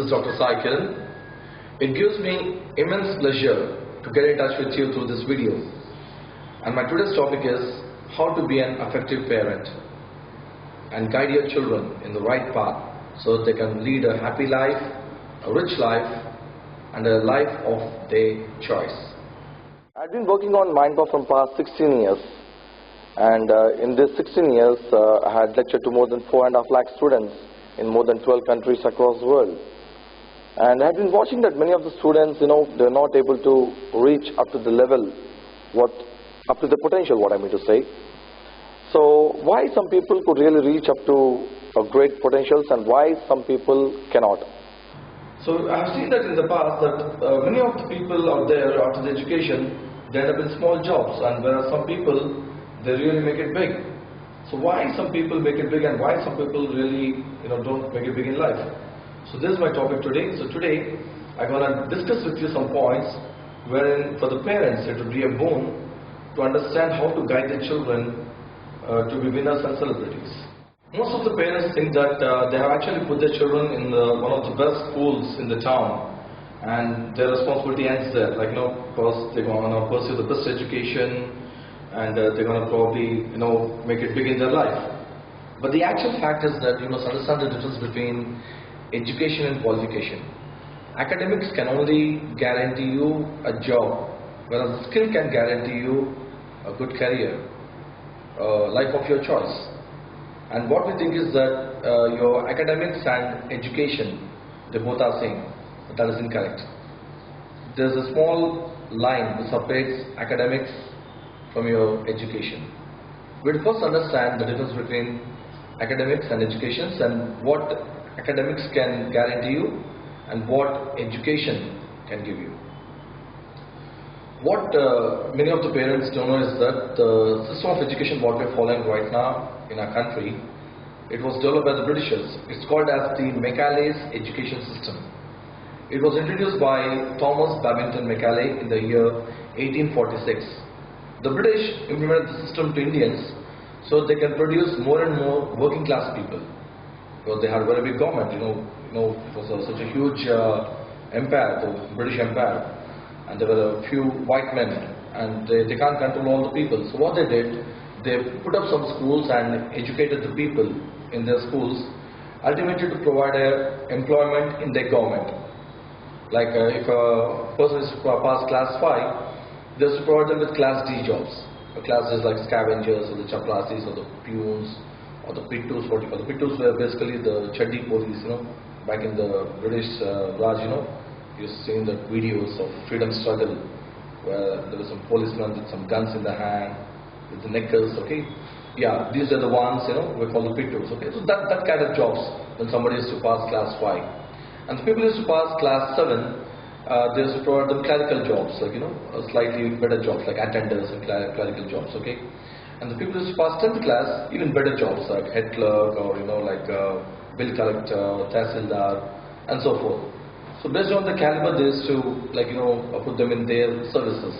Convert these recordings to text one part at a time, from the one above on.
is Dr. Sai Kiran. It gives me immense pleasure to get in touch with you through this video. And my today's topic is how to be an effective parent and guide your children in the right path so that they can lead a happy life, a rich life, and a life of their choice. I've been working on Mindpaw from past 16 years. And in these 16 years, I had lectured to more than 4.5 lakh students in more than 12 countries across the world. And I've been watching that many of the students, they're not able to reach up to the level, up to the potential, what I mean to say. So why some people could really reach up to great potentials and why some people cannot? So I have seen that in the past that many of the people out there after the education, they end up in small jobs, and whereas some people, they really make it big. So why some people make it big and why some people really don't make it big in life? So this is my topic today. So today I'm going to discuss with you some points wherein for the parents it would be a boon to understand how to guide their children to be winners and celebrities. Most of the parents think that they have actually put their children in one of the best schools in the town and their responsibility ends there. Because they're going to pursue the best education and they're going to probably, make it big in their life. But the actual fact is that you must understand the difference between education and qualification. Academics can only guarantee you a job, whereas skill can guarantee you a good career, life of your choice. And what we think is that your academics and education, they both are same, but that is incorrect. There's a small line that separates academics from your education. We'll first understand the difference between academics and education and what academics can guarantee you and what education can give you. What many of the parents don't know is that the system of education what we're following right now in our country, it was developed by the Britishers. It's called as the Macaulay's education system. It was introduced by Thomas Babington Macaulay in the year 1846. The British implemented the system to Indians so they can produce more and more working class people. Because they had a very big government, it was such a huge empire, the British Empire, and there were a few white men and they can't control all the people. So what they did, they put up some schools and educated the people in their schools, ultimately to provide employment in their government. Like if a person is past class 5, they have to provide them with class D jobs. Class D is like scavengers or the chaplasis or the peons or the pittus, what you call. The pittus were basically the chaddi police, back in the British Raj, you've seen the videos of freedom struggle where there were some policemen with some guns in their hand, with the knickers, okay. Yeah, these are the ones, we call the pittus, okay. So that kind of jobs when somebody is to pass class 5. And the people used to pass class 7, they used to provide them clerical jobs, like slightly better jobs like attenders and clerical jobs, okay. And the people used to pass 10th class, even better jobs like head clerk or like bill collector, tahsildar, and so forth. So based on the caliber, they used to put them in their services.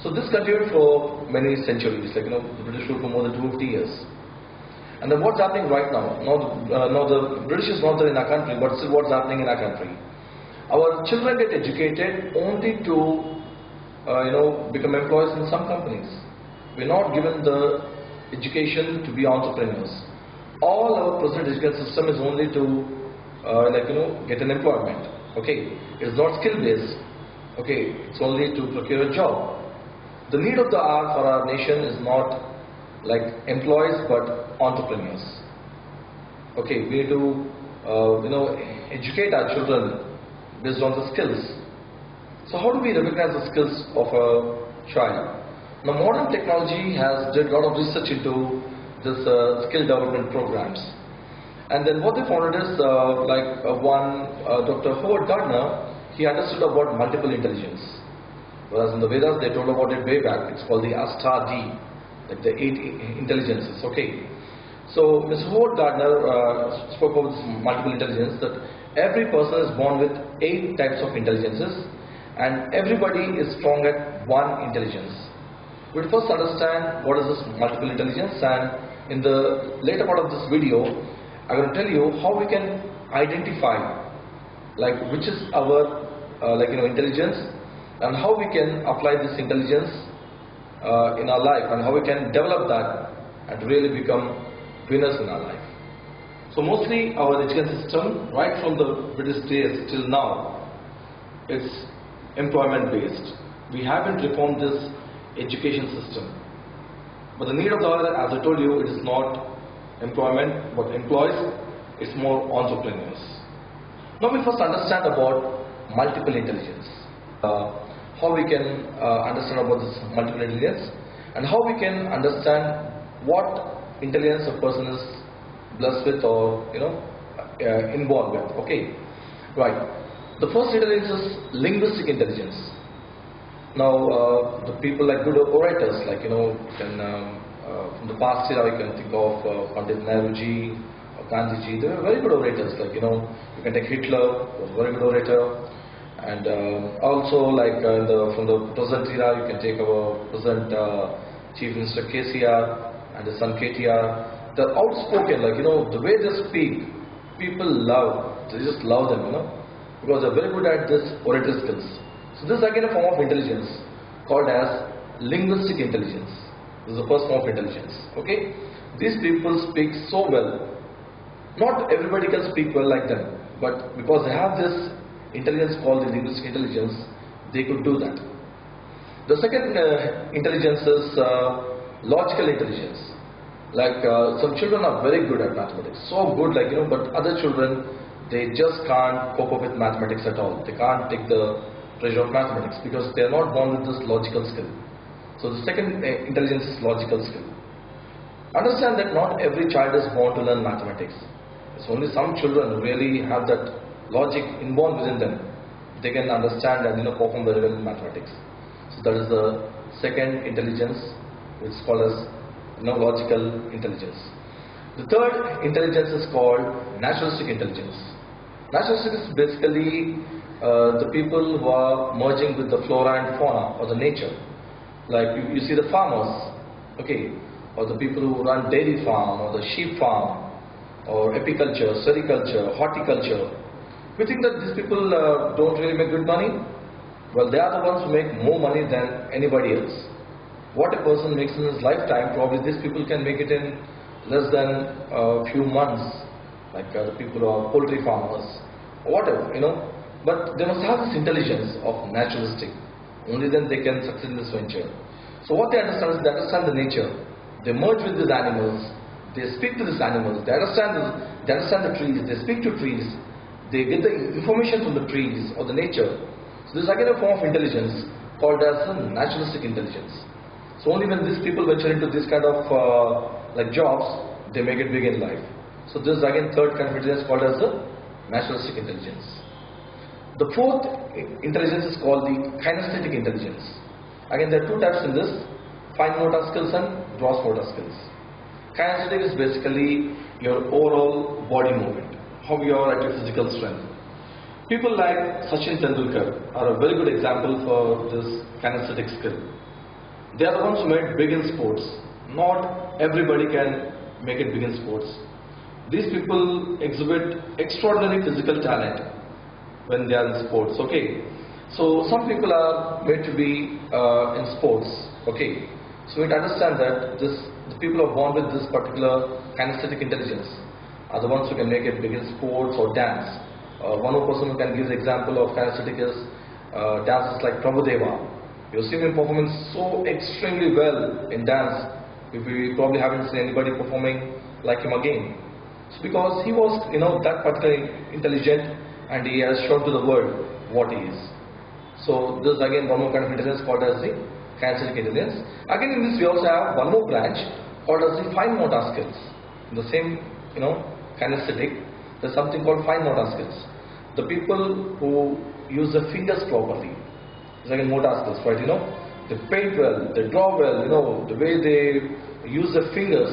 So this continued for many centuries, the British ruled for more than 250 years. And then what's happening right now? Now the British is not there in our country, but still what's happening in our country? Our children get educated only to become employees in some companies. We're not given the education to be entrepreneurs. All our present education system is only to get an employment. Okay, it's not skill based. Okay, it's only to procure a job. The need of the hour for our nation is not like employees but entrepreneurs. Okay, we need to educate our children based on the skills. So how do we recognize the skills of a child? Now modern technology has did a lot of research into this skill development programs. And then what they found is Dr. Howard Gardner, he understood about multiple intelligence. Whereas in the Vedas they told about it way back, it's called the Ashtadi, like the 8 intelligences, okay. So Mr. Howard Gardner spoke about this multiple intelligence, that every person is born with 8 types of intelligences and everybody is strong at one intelligence. We'll first understand what is this multiple intelligence, and in the later part of this video I'm going to tell you how we can identify like which is our intelligence, and how we can apply this intelligence in our life, and how we can develop that and really become winners in our life. So mostly our education system, right from the British days till now, it's employment based. We haven't reformed this education system. But the need of the hour, as I told you, it is not employment but employees, it's more entrepreneurs. Now we first understand about multiple intelligence. How we can understand about this multiple intelligence, and how we can understand what intelligence a person is blessed with, or inborn with. Okay, right. The first intelligence is linguistic intelligence. Now the people like good orators, like from the past era, you can think of Pandit Nehruji or Gandhiji. They were very good orators. Like you can take Hitler, was a very good orator. And also from the present era, you can take our present Chief Minister KCR and his son KTR. They're outspoken, the way they speak, people love, they just love them, because they're very good at this oratory skills. So this is again a form of intelligence called as linguistic intelligence. This is the first form of intelligence. Okay, these people speak so well. Not everybody can speak well like them, but because they have this intelligence called the linguistic intelligence, they could do that. The second intelligence is logical intelligence. Like some children are very good at mathematics, so good, but other children, they just can't cope up with mathematics at all. They can't take the pressure of mathematics because they are not born with this logical skill. So the second intelligence is logical skill. Understand that not every child is born to learn mathematics. It's only some children who really have that logic inborn within them. They can understand and perform very well in mathematics. So that is the second intelligence, which is called as logical intelligence. The third intelligence is called naturalistic intelligence. Naturalistic is basically the people who are merging with the flora and fauna, or the nature. Like you see the farmers, okay, or the people who run dairy farm, or the sheep farm, or apiculture, sericulture, horticulture. We think that these people don't really make good money. Well, they are the ones who make more money than anybody else. What a person makes in his lifetime, probably these people can make it in less than a few months, like the people who are poultry farmers, or whatever, But they must have this intelligence of naturalistic. Only then they can succeed in this venture. So what they understand is they understand the nature. They merge with these animals. They speak to these animals. They understand the trees. They speak to trees. They get the information from the trees or the nature. So this is again a form of intelligence called as the naturalistic intelligence. So only when these people venture into this kind of jobs, they make it big in life. So this is again third kind of intelligence called as the naturalistic intelligence. The fourth intelligence is called the kinesthetic intelligence. Again, there are two types in this: fine motor skills and gross motor skills. Kinesthetic is basically your overall body movement, how you are at your physical strength. People like Sachin Tendulkar are a very good example for this kinesthetic skill. They are the ones who made big in sports. Not everybody can make it big in sports. These people exhibit extraordinary physical talent when they are in sports. Okay, so some people are made to be in sports. Okay, so we need to understand that the people who are born with this particular kinesthetic intelligence are the ones who can make it big in sports or dance. One more person who can give the example of kinesthetic is dancers like Prabhudeva. You've seen him performing so extremely well in dance. We probably haven't seen anybody performing like him again. It's because he was, that particularly intelligent, and he has shown to the world what he is. So this is again one more kind of intelligence called as the kinesthetic intelligence. Again, in this we also have one more branch called as the fine motor skills. In the same, kinesthetic, there's something called fine motor skills. The people who use the fingers properly. It's again motor skills, right? They paint well, they draw well. The way they use their fingers,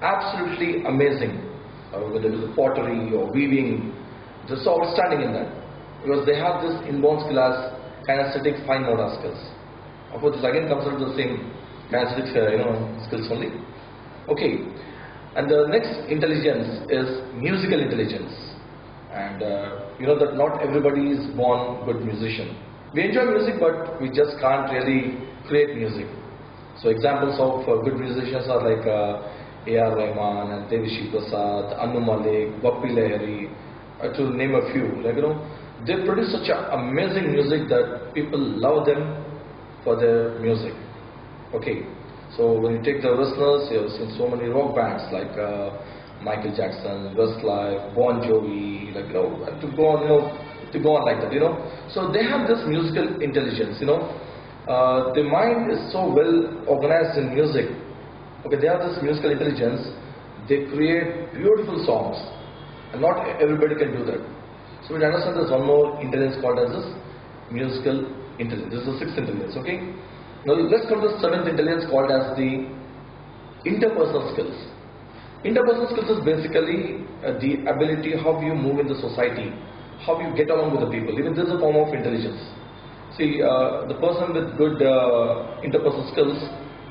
absolutely amazing. Whether they do the pottery or weaving, they're so outstanding in that, because they have this inborn skill as kinesthetic fine motor skills. Of course, this again comes under the same kinesthetic skills only. Okay, and the next intelligence is musical intelligence, And you know that not everybody is born good musician. We enjoy music, but we just can't really create music. So examples of good musicians are like A.R. Rahman and Devishi Prasad, Anu Malik, Bappi Lahiri, to name a few. Like, you know, they produce such amazing music that people love them for their music. Okay, so when you take the listeners, you have seen so many rock bands like Michael Jackson, Westlife, Bon Jovi, like, you know, to go on, you know, to go on like that, you know. So they have this musical intelligence, you know. Their mind is so well organized in music. Okay, they have this musical intelligence. They create beautiful songs, and not everybody can do that. So we understand there's one more intelligence called as this musical intelligence. This is the sixth intelligence. Okay. Now let's come to the seventh intelligence called as the interpersonal skills. Interpersonal skills is basically the ability how you move in the society, how you get along with the people. Even this is a form of intelligence. See, the person with good interpersonal skills,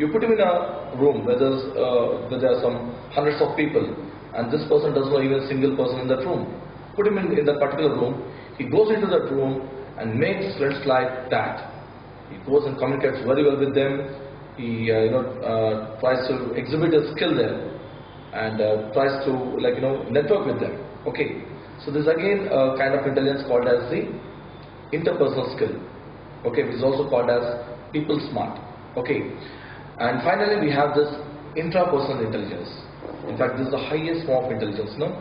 you put him in a room where there are some hundreds of people, and this person doesn't know even a single person in that room. Put him in that particular room. He goes into that room and makes friends like that. He goes and communicates very well with them. He tries to exhibit his skill there, and tries to, like, you know, network with them. Okay, so this is again a kind of intelligence called as the interpersonal skill. Okay, which is also called as people smart. Okay, and finally we have this intrapersonal intelligence. In fact, this is the highest form of intelligence. No,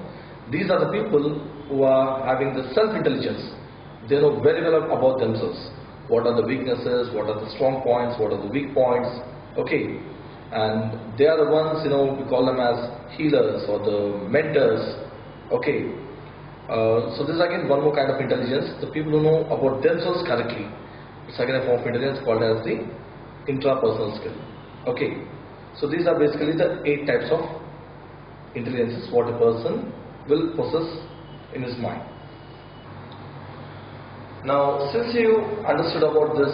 these are the people who are having the self-intelligence. They know very well about themselves. What are the weaknesses? What are the strong points? What are the weak points? Okay, and they are the ones, you know, we call them as healers or the mentors. Okay, so this is again one more kind of intelligence. The people who know about themselves correctly. It's again a form of intelligence called as the intrapersonal skill. Okay, so these are basically the 8 types of intelligences what a person will possess in his mind. Now, since you understood about this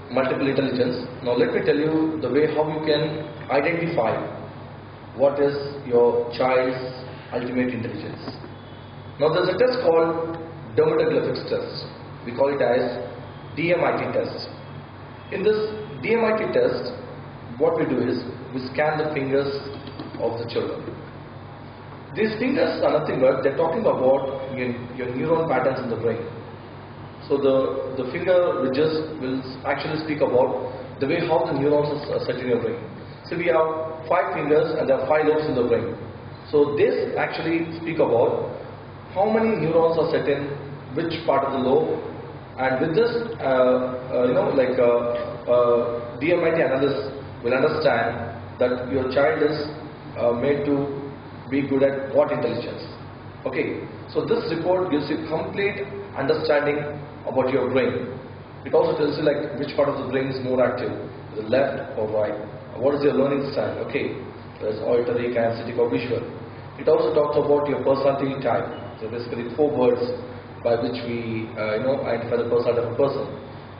multiple intelligence, now let me tell you the way how you can identify what is your child's ultimate intelligence. Now, there's a test called Dermatoglyphics test. We call it as DMIT test. In this DMIT test, what we do is we scan the fingers of the children. These fingers are nothing but they're talking about your neuron patterns in the brain. So the finger ridges will actually speak about the way how the neurons are set in your brain. So we have 5 fingers and there are 5 lobes in the brain. So this actually speak about how many neurons are set in which part of the lobe, and with this DMIT analyst will understand that your child is made to be good at what intelligence. Okay, so this report gives you complete understanding about your brain. It also tells you like which part of the brain is more active, the left or right. What is your learning style? Okay, there's auditory, kinesthetic, or visual. It also talks about your personality type. So basically 4 words by which we identify the personality of a person.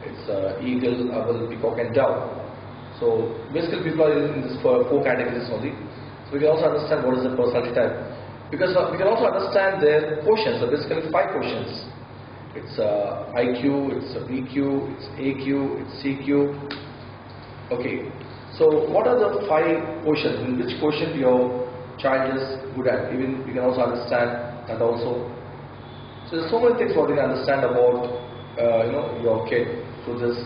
It's eagle, owl, peacock, and dove. So basically people are in this 4 categories only. So we can also understand what is the personality type. Because we can also understand their quotients. So basically 5 quotients. It's IQ, it's BQ, it's AQ, it's CQ. Okay. So what are the 5 quotients? In which quotient your child is good at? Even we can also understand that also. So there's so many things what you can understand about your kid through this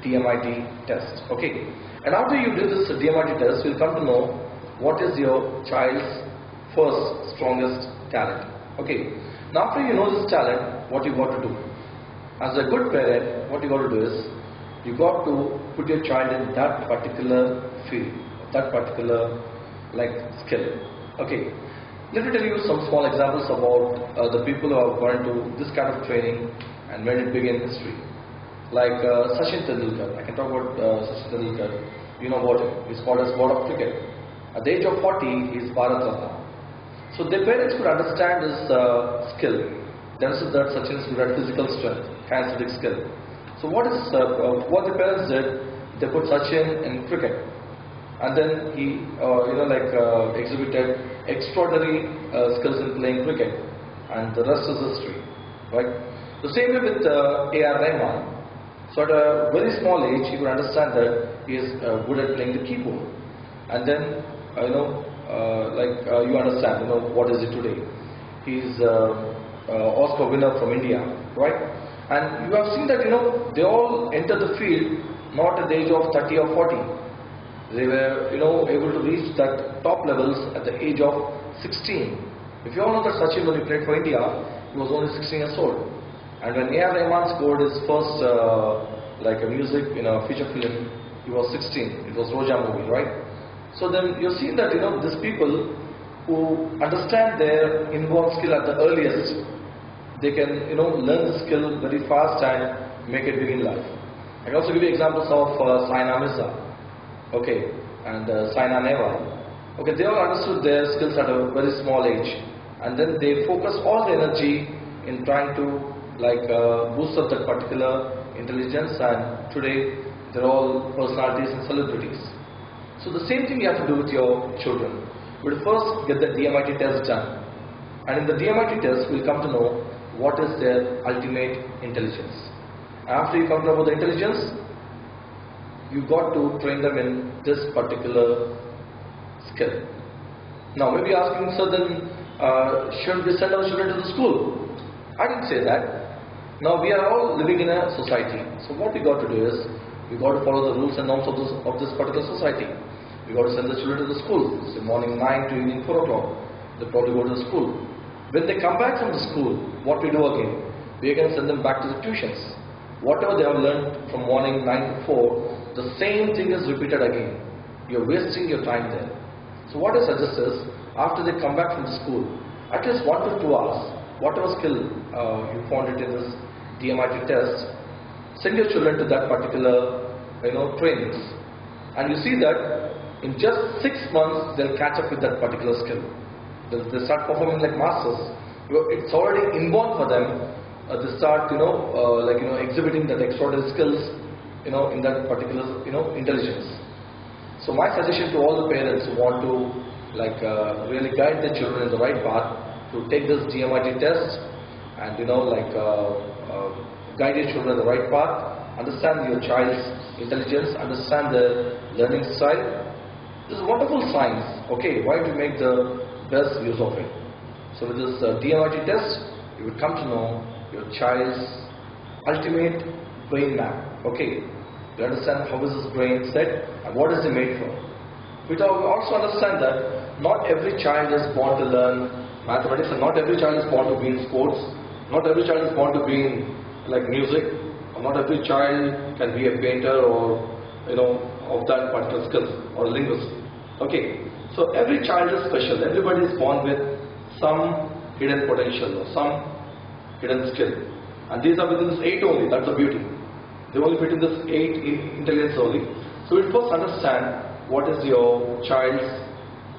DMIT test. Okay. And after you do this DMIT test, you'll come to know what is your child's first strongest talent. Okay. Now after you know this talent, what you got to do? As a good parent, what you got to do is, you got to put your child in that particular field, that particular skill. Okay. Let me tell you some small examples about the people who have gone to this kind of training and made it big in history. Like Sachin Tendulkar. I can talk about Sachin Tendulkar. You know about him. He's called as God of Cricket. At the age of 40, he is Bharat Ratna. So their parents could understand his skill. They understood that Sachin is good at physical strength, kinesthetic skill. So what the parents did, they put Sachin in cricket, and then he exhibited extraordinary skills in playing cricket, and the rest is history. right? The same way with A.R. Rahman. So at a very small age, he could understand that he is good at playing the keyboard. And then, you understand, what is it today? He's Oscar winner from India, right? And you have seen that, they all entered the field not at the age of 30 or 40. They were, able to reach that top levels at the age of 16. If you all know that Sachin, when he played for India, he was only 16 years old. And when A.R. Rahman scored his first music in a feature film, he was 16. It was Roja movie, right? So then you're seeing that, these people who understand their inborn skill at the earliest, they can, learn the skill very fast and make it big in life. I can also give you examples of Saina Mirza, okay, and Saina Nehwal. Okay, they all understood their skills at a very small age, and then they focus all the energy in trying to boost up that particular intelligence, and today they're all personalities and celebrities. So the same thing you have to do with your children. We'll first get the DMIT test done, and in the DMIT test we'll come to know what is their ultimate intelligence. After you come to know about the intelligence, you got to train them in this particular skill. Now maybe asking, so then should we send our children to the school? I didn't say that. Now we are all living in a society. So what we got to do is, we got to follow the rules and norms of this particular society. We got to send the children to the school. So morning 9 to evening 4 o'clock. They probably go to the school. When they come back from the school, what we do again? We again send them back to the tuitions. Whatever they have learned from morning 9 to 4, the same thing is repeated again. You're wasting your time there. So what I suggest is, after they come back from the school, at least 1 to 2 hours, whatever skill you found it in this DMIT test, send your children to that particular trainings. And you see that in just 6 months, they'll catch up with that particular skill. They start performing like masters. It's already inborn for them. They start, exhibiting that extraordinary skills, in that particular, intelligence. So my suggestion to all the parents who want to, really guide their children in the right path, to take this DMIT test and, guide your children in the right path, understand your child's intelligence, understand their learning style. This is wonderful science. Okay, why do you make the best use of it? So with this DMIT test, you will come to know your child's ultimate brain map. Okay, you understand how is his brain set and what is he made for. We also understand that not every child is born to learn mathematics, and not every child is born to be in sports. Not every child is born to be in music, or not every child can be a painter or of that particular skill, or a linguist. Okay, so every child is special. Everybody is born with some hidden potential or some hidden skill, and these are within this 8 only. That's the beauty. They only fit in this 8 intelligence only. So we first understand what is your child's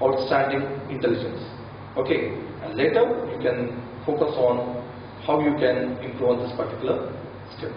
outstanding intelligence. Okay, and later you can focus on how you can improve on this particular skill.